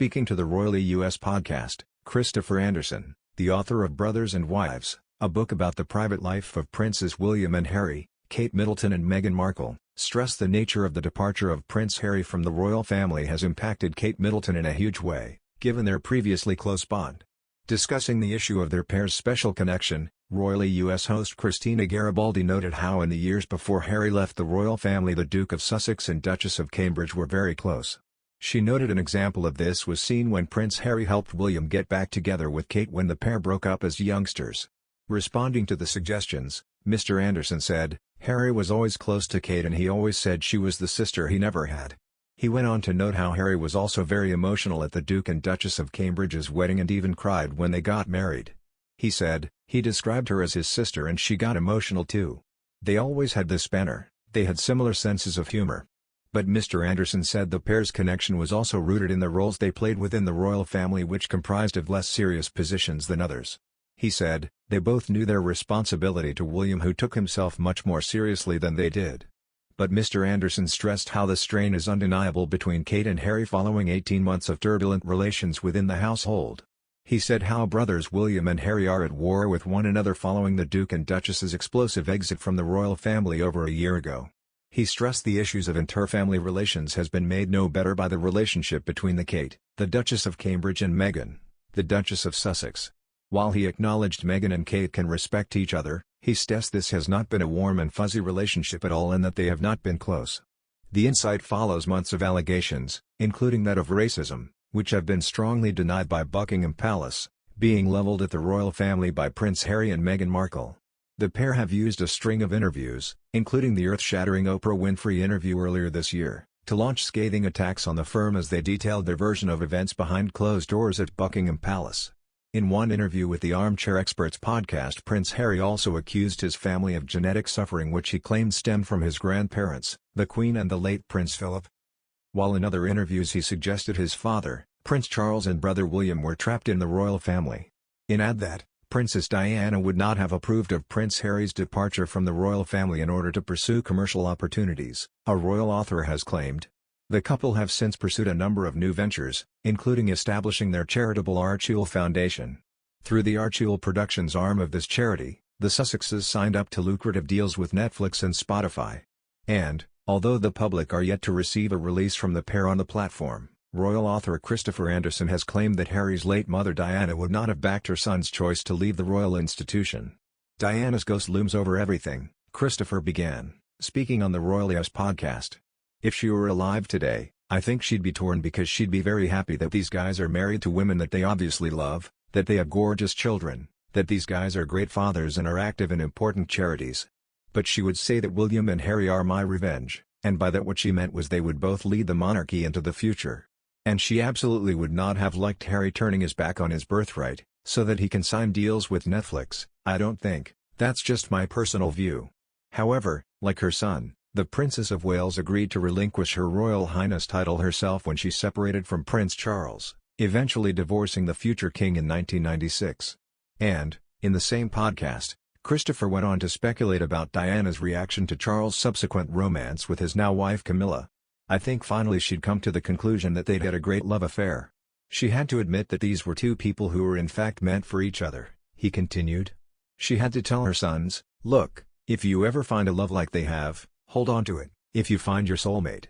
Speaking to the Royally US podcast, Christopher Anderson, the author of Brothers and Wives, a book about the private life of Princes William and Harry, Kate Middleton and Meghan Markle, stressed the nature of the departure of Prince Harry from the royal family has impacted Kate Middleton in a huge way, given their previously close bond. Discussing the issue of their pair's special connection, Royally US host Christina Garibaldi noted how in the years before Harry left the royal family the Duke of Sussex and Duchess of Cambridge were very close. She noted an example of this was seen when Prince Harry helped William get back together with Kate when the pair broke up as youngsters. Responding to the suggestions, Mr. Anderson said, "Harry was always close to Kate and he always said she was the sister he never had." He went on to note how Harry was also very emotional at the Duke and Duchess of Cambridge's wedding and even cried when they got married. He said, he described her as his sister and she got emotional too. They always had this banter, they had similar senses of humor. But Mr. Anderson said the pair's connection was also rooted in the roles they played within the royal family, which comprised of less serious positions than others. He said, they both knew their responsibility to William, who took himself much more seriously than they did. But Mr. Anderson stressed how the strain is undeniable between Kate and Harry following 18 months of turbulent relations within the household. He said how brothers William and Harry are at war with one another following the Duke and Duchess's explosive exit from the royal family over a year ago. He stressed the issues of inter-family relations has been made no better by the relationship between the Duchess of Cambridge and Meghan, the Duchess of Sussex. While he acknowledged Meghan and Kate can respect each other, he stressed this has not been a warm and fuzzy relationship at all and that they have not been close. The insight follows months of allegations, including that of racism, which have been strongly denied by Buckingham Palace, being leveled at the royal family by Prince Harry and Meghan Markle. The pair have used a string of interviews, including the earth-shattering Oprah Winfrey interview earlier this year, to launch scathing attacks on the firm as they detailed their version of events behind closed doors at Buckingham Palace. In one interview with the Armchair Experts podcast, Prince Harry also accused his family of genetic suffering which he claimed stemmed from his grandparents, the Queen and the late Prince Philip. While in other interviews he suggested his father, Prince Charles and brother William were trapped in the royal family. In add that, Princess Diana would not have approved of Prince Harry's departure from the royal family in order to pursue commercial opportunities, a royal author has claimed. The couple have since pursued a number of new ventures, including establishing their charitable Archie Foundation. Through the Archie Productions arm of this charity, the Sussexes signed up to lucrative deals with Netflix and Spotify. And, although the public are yet to receive a release from the pair on the platform, royal author Christopher Anderson has claimed that Harry's late mother Diana would not have backed her son's choice to leave the royal institution. "Diana's ghost looms over everything," Christopher began, speaking on the Royally US podcast. "If she were alive today, I think she'd be torn because she'd be very happy that these guys are married to women that they obviously love, that they have gorgeous children, that these guys are great fathers and are active in important charities. But she would say that William and Harry are my revenge, and by that what she meant was they would both lead the monarchy into the future. And she absolutely would not have liked Harry turning his back on his birthright, so that he can sign deals with Netflix. I don't think, that's just my personal view." However, like her son, the Princess of Wales agreed to relinquish her Royal Highness title herself when she separated from Prince Charles, eventually divorcing the future king in 1996. And, in the same podcast, Christopher went on to speculate about Diana's reaction to Charles' subsequent romance with his now wife Camilla. "I think finally she'd come to the conclusion that they'd had a great love affair. She had to admit that these were two people who were in fact meant for each other," he continued. "She had to tell her sons, look, if you ever find a love like they have, hold on to it. If you find your soulmate,